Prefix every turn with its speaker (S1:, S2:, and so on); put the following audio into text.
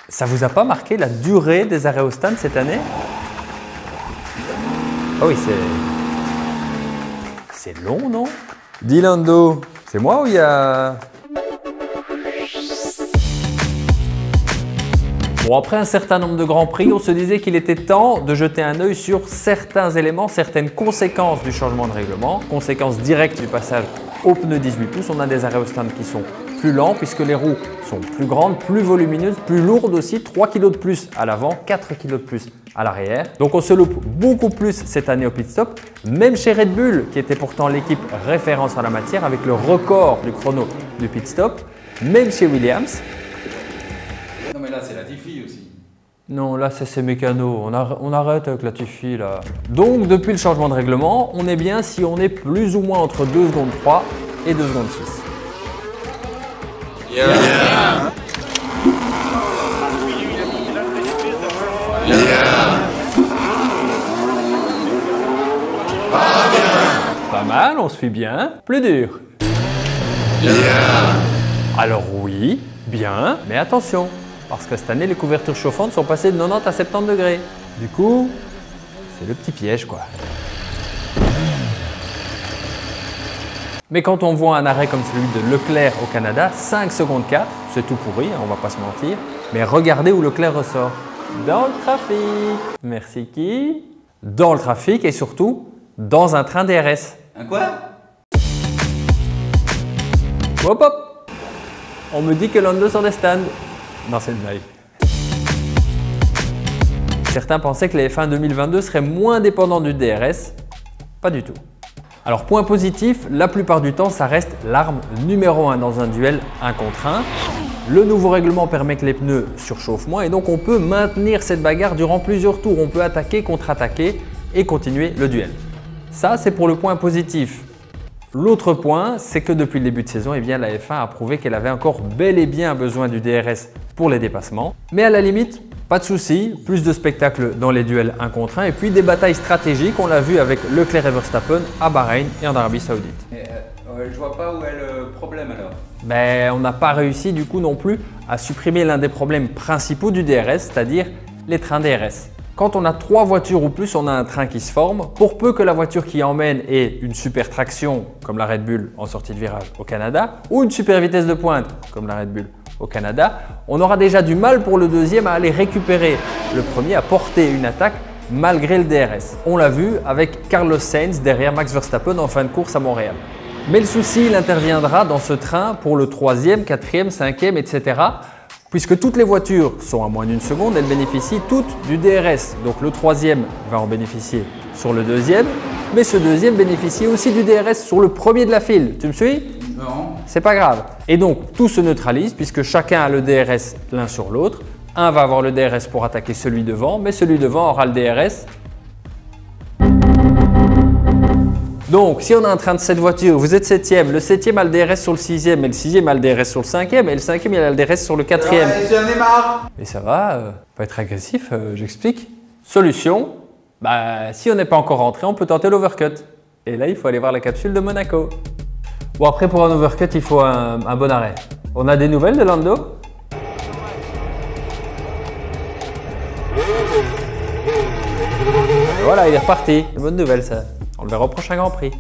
S1: Ça vous a pas marqué la durée des arrêts au stand cette année? Ah oui, c'est long, non? Dis Lando, c'est moi ou il y a... Bon, après un certain nombre de grands prix, on se disait qu'il était temps de jeter un œil sur certains éléments, certaines conséquences du changement de règlement, conséquences directes du passage aux pneus 18 pouces. On a des arrêts au stand qui sont plus lents puisque les roues sont plus grandes, plus volumineuses, plus lourdes aussi, 3 kg de plus à l'avant, 4 kg de plus à l'arrière. Donc on se loupe beaucoup plus cette année au pit stop, même chez Red Bull qui était pourtant l'équipe référence en la matière avec le record du chrono du pit stop, même chez Williams.
S2: Non mais là c'est la Tiffy aussi.
S1: Non, là c'est mécano, on arrête avec la Tiffy là. Donc depuis le changement de règlement, on est bien si on est plus ou moins entre 2 secondes 3 et 2 secondes 6.
S2: Yeah. Yeah.
S1: Pas mal, on se fait bien. Plus dur.
S2: Yeah.
S1: Alors oui, bien, mais attention. Parce que cette année, les couvertures chauffantes sont passées de 90 à 70 degrés. Du coup, c'est le petit piège quoi. Mais quand on voit un arrêt comme celui de Leclerc au Canada, 5 secondes 4, c'est tout pourri, hein, on va pas se mentir. Mais regardez où Leclerc ressort. Dans le trafic. Merci qui? Dans le trafic et surtout, dans un train DRS.
S2: Un quoi?
S1: Hop hop! On me dit que Lando sort des stands. Non, c'est une blague. Certains pensaient que les F1 2022 seraient moins dépendants du DRS. Pas du tout. Alors point positif, la plupart du temps, ça reste l'arme numéro 1 dans un duel 1 contre 1. Le nouveau règlement permet que les pneus surchauffent moins et donc on peut maintenir cette bagarre durant plusieurs tours. On peut attaquer, contre-attaquer et continuer le duel. Ça, c'est pour le point positif. L'autre point, c'est que depuis le début de saison, eh bien, la F1 a prouvé qu'elle avait encore bel et bien besoin du DRS pour les dépassements. Mais à la limite, pas de souci, plus de spectacles dans les duels 1 contre 1 et puis des batailles stratégiques, on l'a vu avec Leclerc et Verstappen à Bahreïn et en Arabie Saoudite.
S2: Je vois pas où est le problème alors.
S1: Mais on n'a pas réussi du coup non plus à supprimer l'un des problèmes principaux du DRS, c'est-à-dire les trains DRS. Quand on a 3 voitures ou plus, on a un train qui se forme. Pour peu que la voiture qui emmène ait une super traction, comme la Red Bull en sortie de virage au Canada, ou une super vitesse de pointe, comme la Red Bull au Canada, on aura déjà du mal pour le deuxième à aller récupérer le premier, à porter une attaque malgré le DRS. On l'a vu avec Carlos Sainz derrière Max Verstappen en fin de course à Montréal. Mais le souci, il interviendra dans ce train pour le 3e, 4e, 5e, etc. Puisque toutes les voitures sont à moins d'une seconde, elles bénéficient toutes du DRS. Donc le 3e va en bénéficier sur le 2e, mais ce 2e bénéficie aussi du DRS sur le premier de la file. Tu me suis?
S2: Non.
S1: C'est pas grave. Et donc tout se neutralise puisque chacun a le DRS l'un sur l'autre. Un va avoir le DRS pour attaquer celui devant, mais celui devant aura le DRS. Donc, si on a un train de 7 voitures, vous êtes 7e, le 7e a le DRS sur le 6e, et le 6e a le DRS sur le 5e, et le 5e il a le DRS sur le 4e.
S2: J'en ai marre.
S1: Mais ça va, pas être agressif, j'explique. Solution, si on n'est pas encore rentré, on peut tenter l'overcut. Et là, il faut aller voir la capsule de Monaco. Bon, après pour un overcut, il faut un bon arrêt. On a des nouvelles de Lando? Voilà, il est reparti. Bonne nouvelle ça. On le verra au prochain Grand Prix.